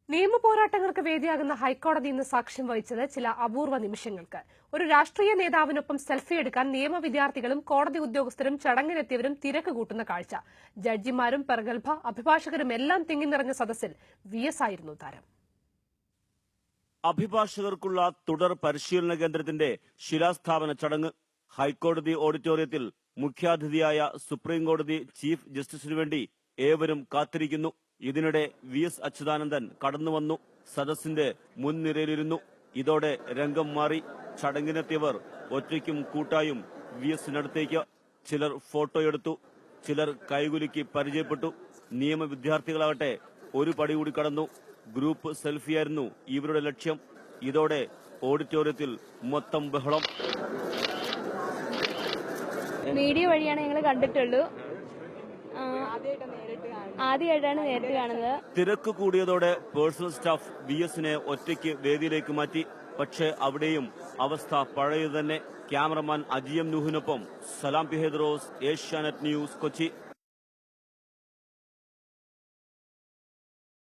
നിയമ പോരാട്ടങ്ങൾക്ക് വേദിയാകുന്ന ഹൈക്കോടതി ഇന്ന് സാക്ഷ്യം വഹിച്ചത് ചില അപൂർവ നിമിഷങ്ങൾക്ക്. ഒരു രാഷ്ട്രീയ നേതാവിനൊപ്പം സെൽഫി എടുക്കാൻ നിയമ വിദ്യാർത്ഥികളും കോടതി ഉദ്യോഗസ്ഥരും ചടങ്ങിനെത്തിയവരും തിരക്ക് കൂട്ടുന്ന കാഴ്ച. ജഡ്ജിമാരും പ്രഗത്ഭ അഭിഭാഷകരും എല്ലാം തിങ്ങി നിറഞ്ഞ സദസ്സിൽ VS ആയിരുന്നു താരം. അഭിഭാഷകർക്കുള്ള തുടർ പരിശീലന കേന്ദ്രത്തിന്റെ ശിലാസ്ഥാപന ചടങ്ങ് ഹൈക്കോടതി ഓഡിറ്റോറിയത്തിൽ മുഖ്യാതിഥിയായ സുപ്രീം കോടതി ചീഫ് ജസ്റ്റിസിനു വേണ്ടി ഏവരും കാത്തിരിക്കുന്നു. ഇതിനിടെ VS അച്യുതാനന്ദൻ കടന്നുവന്നു. സദസ്സിന്റെ മുൻനിരയിലിരുന്നു. ഇതോടെ രംഗം മാറി. ചടങ്ങിനെത്തിയവർ ഒറ്റയ്ക്കും കൂട്ടായും VSനടുത്തേക്ക്. ചിലർ ഫോട്ടോയെടുത്തു, ചിലർ കൈകുലുക്കി പരിചയപ്പെട്ടു. നിയമ വിദ്യാർത്ഥികളാകട്ടെ ഒരു പടി കൂടി കടന്നു. ഗ്രൂപ്പ് സെൽഫിയായിരുന്നു ഇവരുടെ ലക്ഷ്യം. ഇതോടെ ഓഡിറ്റോറിയത്തിൽ മൊത്തം ബഹളം. വീഡിയോ വഴിയാണ് ഞങ്ങൾ കണ്ടിട്ടുള്ളൂ. ആദ്യമായിട്ടാണ് നേരിട്ട് കാണുന്നത്. തിരക്ക് കൂടിയതോടെ പേഴ്സണൽ സ്റ്റാഫ് VSനെ ഒറ്റയ്ക്ക് വേദിയിലേക്ക് മാറ്റി. പക്ഷേ അവിടെയും അവസ്ഥ പഴയതു തന്നെ. ക്യാമറമാൻ അജിയം നൂഹിനൊപ്പം സലാം പി ഹൈദ്രോസ്, ഏഷ്യാനെറ്റ് ന്യൂസ്, കൊച്ചി.